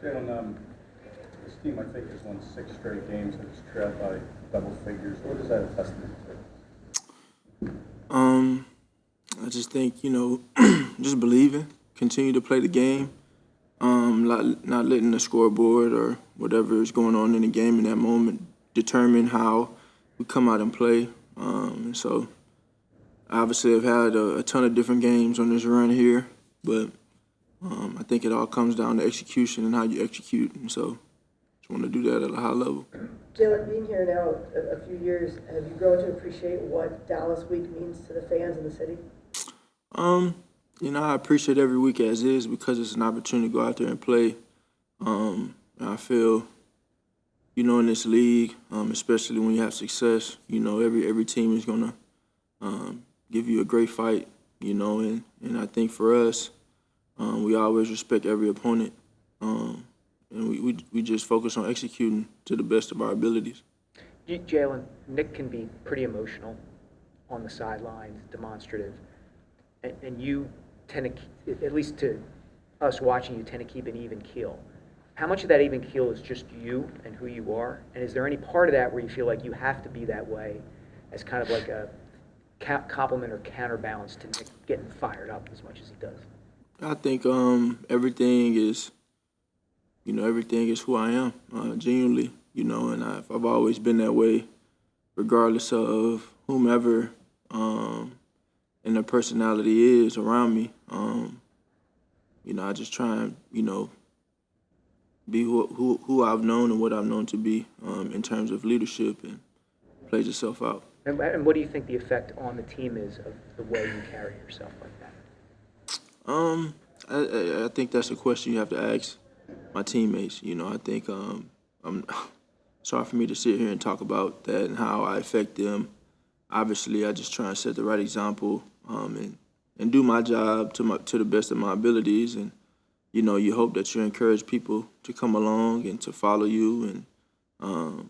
Jalen, this team, I think, has won 6 straight games and it's trailed by double figures. What is that a testament to? I just think, just believing, continue to play the game, not letting the scoreboard or whatever is going on in the game in that moment determine how we come out and play. And so, obviously, I've had a ton of different games on this run here, but I think it all comes down to execution and how you execute. And so, just want to do that at a high level. Jalen, being here now a few years, have you grown to appreciate what Dallas Week means to the fans in the city? I appreciate every week as is because it's an opportunity to go out there and play. I feel, in this league, especially when you have success, every team is gonna give you a great fight, and I think for us, we always respect every opponent, and we just focus on executing to the best of our abilities. Jalen, Nick can be pretty emotional on the sidelines, demonstrative, and you tend to, at least to us watching, you tend to keep an even keel. How much of that even keel is just you and who you are? And is there any part of that where you feel like you have to be that way as kind of like a compliment or counterbalance to Nick getting fired up as much as he does? I think everything is who I am, genuinely, and I've always been that way, regardless of whomever and their personality is around me. I just try and, be who I've known and what I've known to be in terms of leadership, and plays itself out. And what do you think the effect on the team is of the way you carry yourself like that? I think that's a question you have to ask my teammates. I think I'm sorry for me to sit here and talk about that and how I affect them. Obviously, I just try and set the right example and do my job to the best of my abilities. And you hope that you encourage people to come along and to follow you, and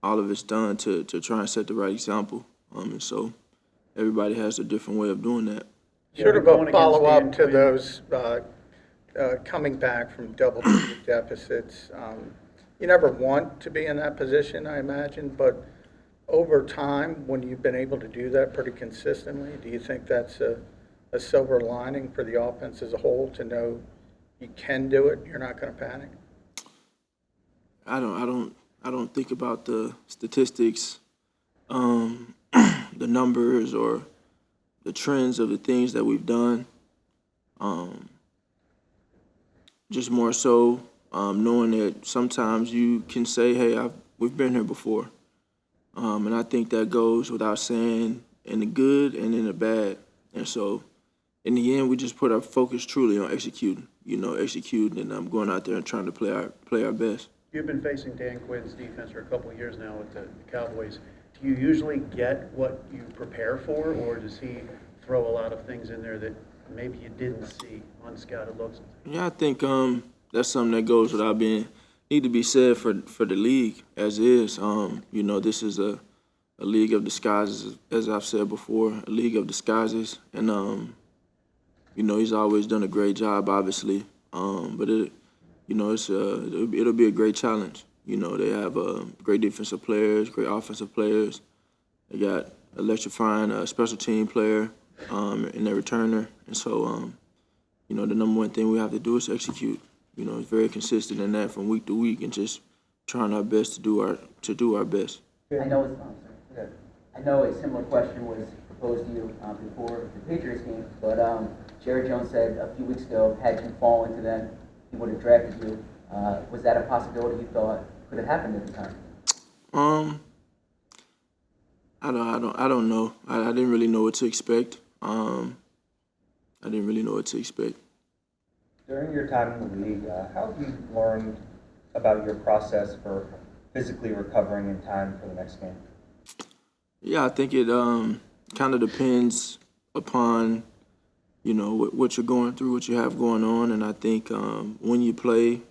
all of it's done to try and set the right example. And so everybody has a different way of doing that. Sort of a follow-up to those coming back from double-digit deficits. You never want to be in that position, I imagine, but over time, when you've been able to do that pretty consistently, do you think that's a silver lining for the offense as a whole to know you can do it, you're not going to panic? I don't think about the statistics, the numbers, or the trends of the things that we've done. Just more so knowing that sometimes you can say, hey, we've been here before. And I think that goes without saying in the good and in the bad. And so in the end, we just put our focus truly on executing, and going out there and trying to play our best. You've been facing Dan Quinn's defense for a couple of years now with the Cowboys. Do you usually get what you prepare for, or does he throw a lot of things in there that maybe you didn't see, unscouted looks? Yeah, I think that's something that goes without need to be said for the league as is. This is a league of disguises, as I've said before, a league of disguises, and he's always done a great job, obviously. But it'll be a great challenge. They have great defensive players, great offensive players. They got electrifying special team player in their returner, and so the number one thing we have to do is execute. It's very consistent in that from week to week, and just trying our best to do our best. I know a similar question was proposed to you before the Patriots game, but Jerry Jones said a few weeks ago, had you fall into them, he would have drafted you. Was that a possibility you thought could have happened at the time? I don't know. I didn't really know what to expect. During your time in the league, how have you learned about your process for physically recovering in time for the next game? Yeah, I think it kind of depends upon, what you're going through, what you have going on. And I think when you play,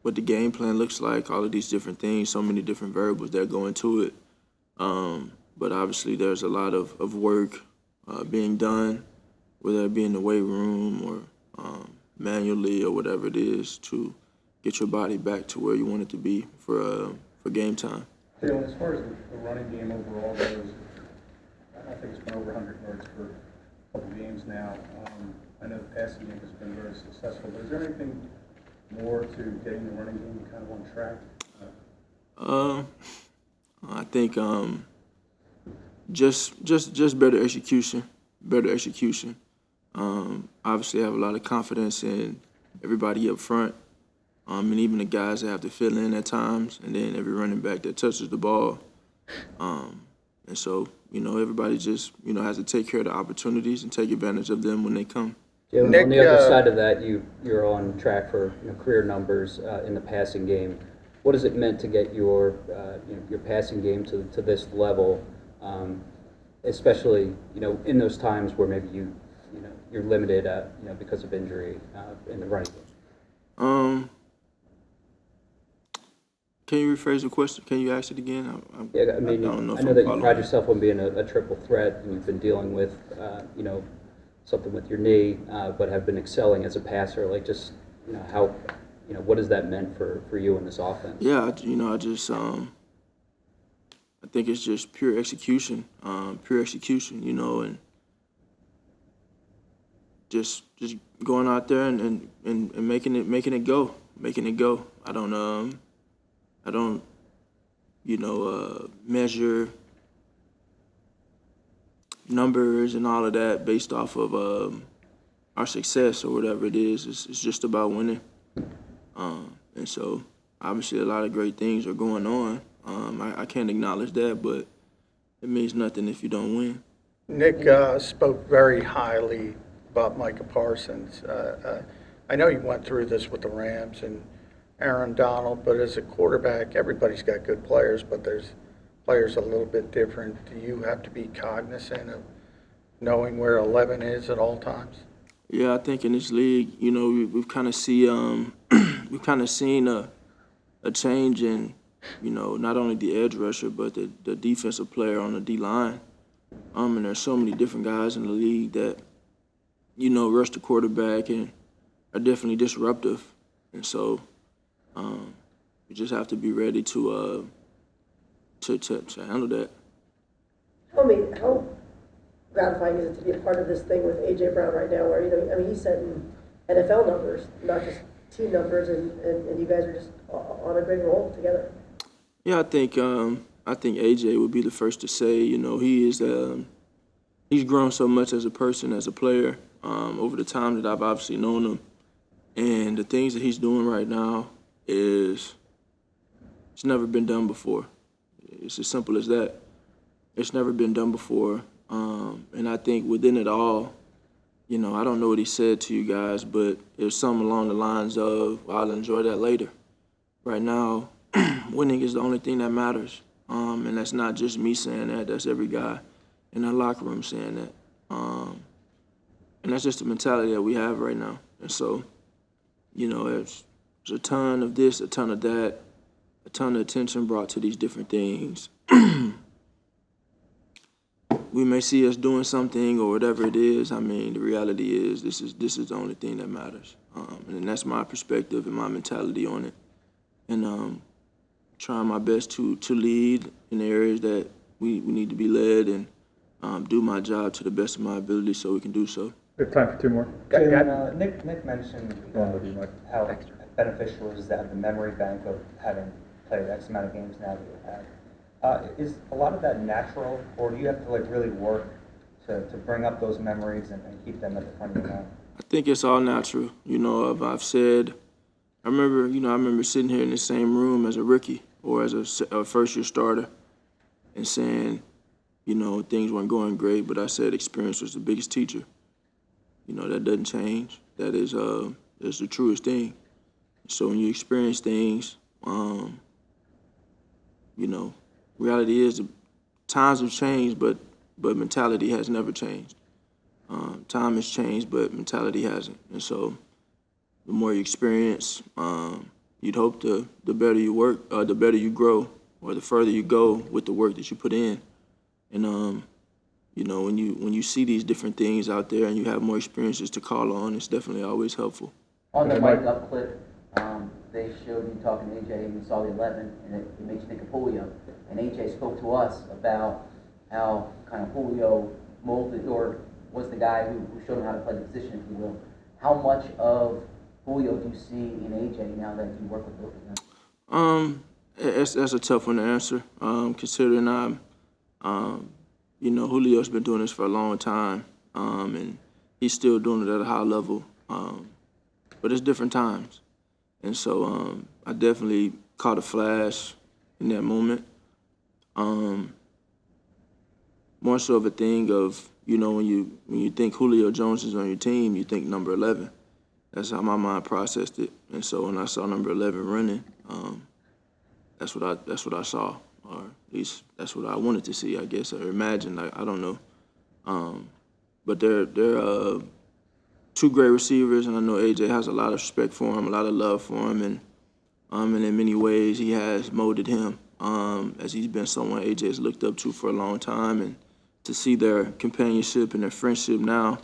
what the game plan looks like, all of these different things, so many different variables that go into it. But obviously there's a lot of work being done, whether it be in the weight room or manually or whatever it is to get your body back to where you want it to be for game time. Jalen, as far as the running game overall goes, I think it's been over 100 yards for a couple games now. I know the passing game has been very successful, but is there anything more to getting the running game kind of on track? I think just better execution. Obviously, I have a lot of confidence in everybody up front, and even the guys that have to fill in at times, and then every running back that touches the ball. And so, everybody just, has to take care of the opportunities and take advantage of them when they come. Jalen, Nick, on the other side of that, you're on track for career numbers in the passing game. What has it meant to get your passing game to this level, especially in those times where maybe you're limited because of injury in the running game? Can you rephrase the question? Can you ask it again? I know that you pride yourself on being a triple threat, and you've been dealing with something with your knee, but have been excelling as a passer. Like, just how what has that meant for you in this offense? Yeah, I just I think it's just pure execution, and just going out there and making it go. I don't measure numbers and all of that based off of our success or whatever it is. It's just about winning. And so obviously a lot of great things are going on. I can't acknowledge that, but it means nothing if you don't win. Nick spoke very highly about Micah Parsons. I know you went through this with the Rams and Aaron Donald, but as a quarterback, everybody's got good players, but there's players a little bit different. Do you have to be cognizant of knowing where 11 is at all times? Yeah, I think in this league, we've kind of seen a change in, not only the edge rusher but the defensive player on the D line. And there's so many different guys in the league that, rush the quarterback and are definitely disruptive. And so you just have to be ready to handle that. Tell me, how gratifying is it to be a part of this thing with A.J. Brown right now, where, he's setting NFL numbers, not just team numbers, and you guys are just on a great roll together? Yeah, I think AJ would be the first to say, he is he's grown so much as a person, as a player, over the time that I've obviously known him, and the things that he's doing right now it's never been done before. It's as simple as that. It's never been done before, and I think within it all, I don't know what he said to you guys, but it was something along the lines of, I'll enjoy that later. Right now, winning is the only thing that matters. And that's not just me saying that. That's every guy in that locker room saying that. And that's just the mentality that we have right now. And so, there's a ton of this, a ton of that, a ton of attention brought to these different things. We may see us doing something or whatever it is. I mean, the reality is this is the only thing that matters. And that's my perspective and my mentality on it. And trying my best to lead in the areas that we need to be led and do my job to the best of my ability so we can do so. We have time for two more. Jalen, Nick mentioned how beneficial it is to have the memory bank of having played X amount of games now that you have. Is a lot of that natural, or do you have to really work to bring up those memories and keep them at the front of your mind? I think it's all natural. I've said, I remember sitting here in the same room as a rookie or as a first-year starter and saying, things weren't going great, but I said experience was the biggest teacher. That doesn't change. That is that's the truest thing. So when you experience things, reality is times have changed, but mentality has never changed. Time has changed, but mentality hasn't. And so the more you experience, you'd hope the better you work, the better you grow, or the further you go with the work that you put in. And when you see these different things out there and you have more experiences to call on, it's definitely always helpful. On the But mic up clip, they showed you talking to AJ, and you saw the 11, and it makes you think of Julio. And AJ spoke to us about how kind of Julio molded, or was the guy who showed him how to play the position, if you will. How much of Julio do you see in AJ now that you work with both of them? That's a tough one to answer, considering Julio's been doing this for a long time, and he's still doing it at a high level, but it's different times. And so I definitely caught a flash in that moment. More so of a thing of, when you think Julio Jones is on your team, you think number 11. That's how my mind processed it. And so when I saw number 11 running, that's what I saw, or at least that's what I wanted to see, I guess, or imagined. I don't know. But they're two great receivers, and I know AJ has a lot of respect for him, a lot of love for him, and in many ways he has molded him as he's been someone AJ has looked up to for a long time. And to see their companionship and their friendship now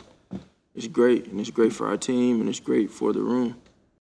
is great, and it's great for our team, and it's great for the room.